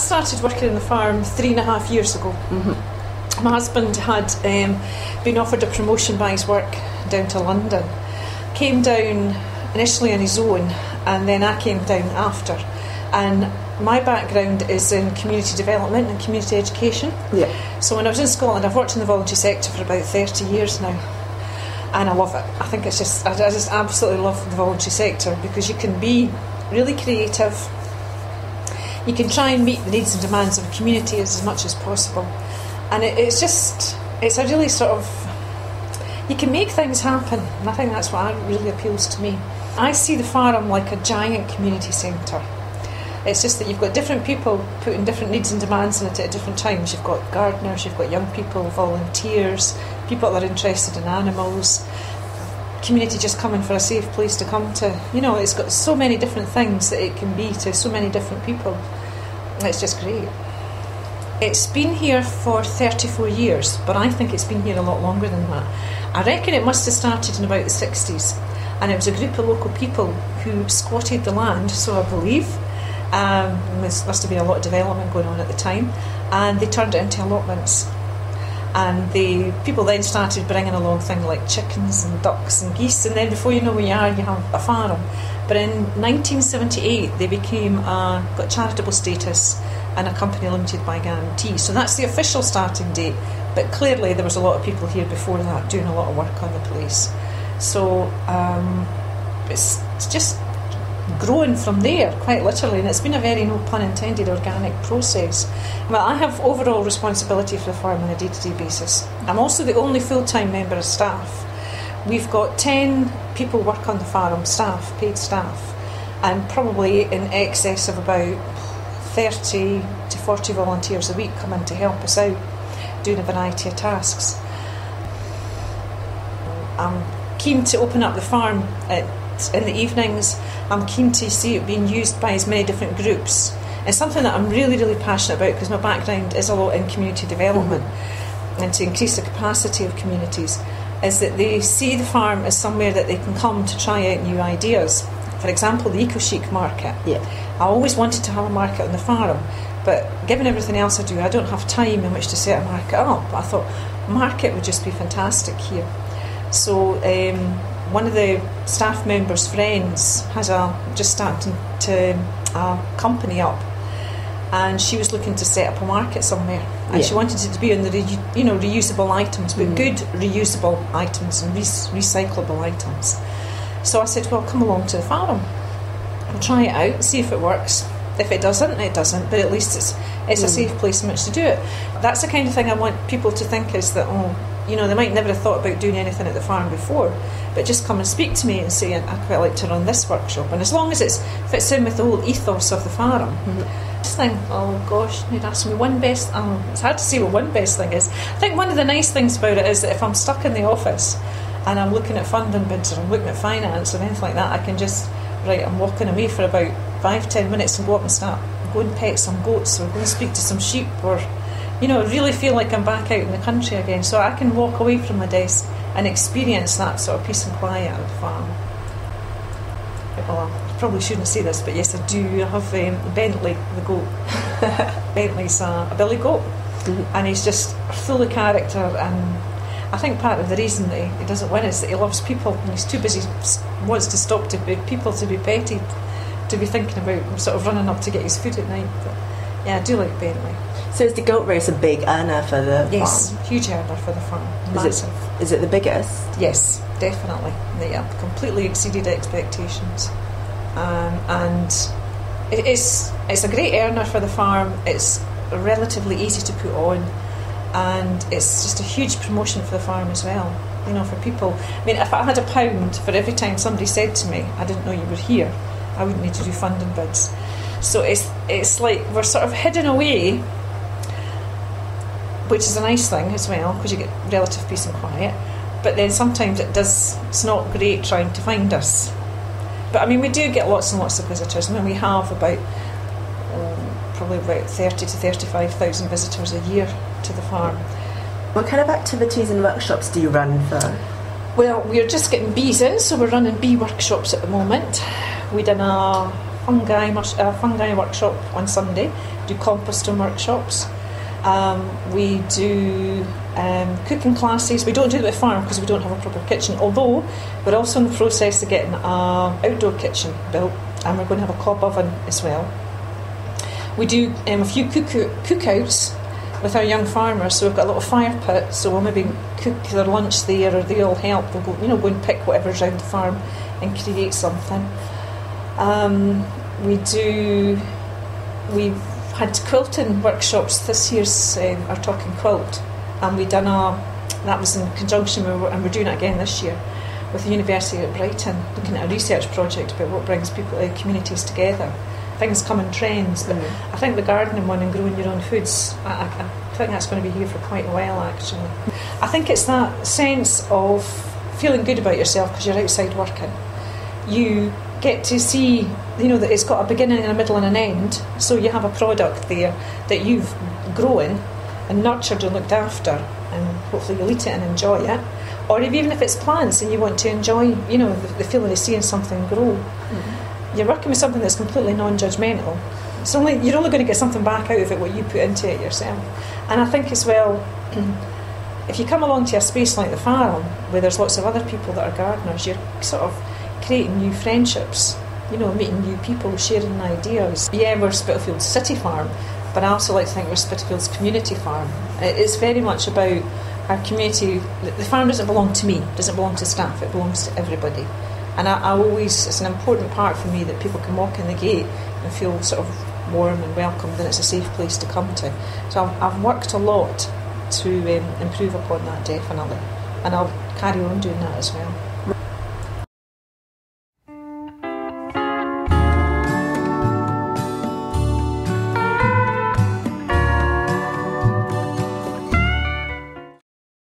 started working on the farm 3.5 years ago. Mm-hmm. My husband had been offered a promotion by his work down to London. Came down initially on his own, and then I came down after. And my background is in community development and community education. Yeah. So when I was in Scotland, I've worked in the voluntary sector for about 30 years now. And I love it. I think it's just, I just absolutely love the voluntary sector, because you can be really creative. You can try and meet the needs and demands of a community as much as possible. And it's a really sort of, you can make things happen. And I think that's what really appeals to me. I see the farm like a giant community centre. It's just that you've got different people putting different needs and demands in it at different times. You've got gardeners, you've got young people, volunteers, people that are interested in animals, community just coming for a safe place to come to. You know, it's got so many different things that it can be to so many different people. It's just great. It's been here for 34 years, but I think it's been here a lot longer than that. I reckon it must have started in about the 60s, and it was a group of local people who squatted the land, so I believe. There must have been a lot of development going on at the time, and they turned it into allotments. And the people then started bringing along things like chickens and ducks and geese, and then before you know where you are, you have a farm. But in 1978, they got charitable status and a company limited by guarantee. So that's the official starting date. But clearly, there was a lot of people here before that doing a lot of work on the place. So it's just grown from there, quite literally, and it's been a very, no pun intended, organic process. Well, I have overall responsibility for the farm on a day-to-day basis. I'm also the only full-time member of staff. We've got 10 people work on the farm, staff, paid staff, and probably in excess of about 30 to 40 volunteers a week come in to help us out, doing a variety of tasks. I'm keen to open up the farm in the evenings. I'm keen to see it being used by as many different groups. It's something that I'm really, really passionate about, because my background is a lot in community development, and to increase the capacity of communities, is that they see the farm as somewhere that they can come to try out new ideas. For example, the eco-chic market. Yeah. I always wanted to have a market on the farm, but given everything else I do, I don't have time in which to set a market up. I thought market would just be fantastic here. So one of the staff members' friends has just started a company up, and she was looking to set up a market somewhere, and she wanted it to be on the reusable items, but good reusable items and recyclable items. So I said, well, come along to the farm, we'll try it out, see if it works. If it doesn't, it doesn't, but at least it's a safe place in which to do it. That's the kind of thing I want people to think, is that, they might never have thought about doing anything at the farm before, but just come and speak to me and say, I'd quite like to run this workshop. And as long as it fits in with the whole ethos of the farm. Just think, oh gosh, you'd ask me one best, it's hard to say what one best thing is. I think one of the nice things about it is that if I'm stuck in the office and I'm looking at funding bids, or I'm looking at finance or anything like that, I can just, I'm walking away for about 5-10 minutes and go up and go and pet some goats, or go and speak to some sheep, or really feel like I'm back out in the country again. So I can walk away from my desk and experience that sort of peace and quiet at the farm. Well, I probably shouldn't say this, but yes, I do. I have Bentley, the goat. Bentley's a billy goat, and he's just full of character, and I think part of the reason that he doesn't win is that he loves people, and he's too busy, wants to stop to be people, to be petted, to be thinking about sort of running up to get his food at night. But yeah, I do like Bentley. So is the goat race a big earner for the farm? Yes, huge earner for the farm. Massive. Is it the biggest? Yes, definitely. They have completely exceeded expectations. And it's a great earner for the farm. It's relatively easy to put on, and it's just a huge promotion for the farm as well. For people. I mean, if I had £1 for every time somebody said to me, I didn't know you were here, I wouldn't need to do funding bids. So it's like we're sort of hidden away, which is a nice thing as well, because you get relative peace and quiet. But then sometimes it's not great trying to find us. But I mean, we do get lots and lots of visitors. I mean, we have probably about 30 to 35,000 visitors a year to the farm. What kind of activities and workshops do you run for? Well, we're just getting bees in, so we're running bee workshops at the moment. We done a fungi workshop on Sunday, do composting workshops. We do cooking classes. We don't do it at the farm because we don't have a proper kitchen, although we're also in the process of getting an outdoor kitchen built, and we're going to have a cob oven as well. We do a few cookouts with our young farmers, so we've got a little fire pit, so we'll maybe cook their lunch there, or they all help. We'll go and pick whatever's around the farm and create something. We've had quilting workshops this year's our Talking Quilt, and that was in conjunction with, and we're doing it again this year with the University of Brighton, looking at a research project about what brings communities together. Things come in trends, but I think the gardening one and growing your own foods, I think that's going to be here for quite a while actually. I think it's that sense of feeling good about yourself because you're outside working. You get to see, that it's got a beginning and a middle and an end, so you have a product there that you've grown and nurtured and looked after, and hopefully you'll eat it and enjoy it. Or even if it's plants and you want to enjoy, the feeling of seeing something grow. You're working with something that's completely non-judgmental. You're only going to get something back out of it what you put into it yourself. And I think as well, if you come along to a space like the farm where there's lots of other people that are gardeners, you're sort of creating new friendships, meeting new people, sharing ideas. Yeah, we're Spitalfields City Farm, but I also like to think we're Spitalfields Community Farm. It's very much about our community. The farm doesn't belong to me, it doesn't belong to staff, it belongs to everybody. And it's an important part for me that people can walk in the gate and feel sort of warm and welcomed, and it's a safe place to come to. So I've worked a lot to improve upon that, definitely, and I'll carry on doing that as well.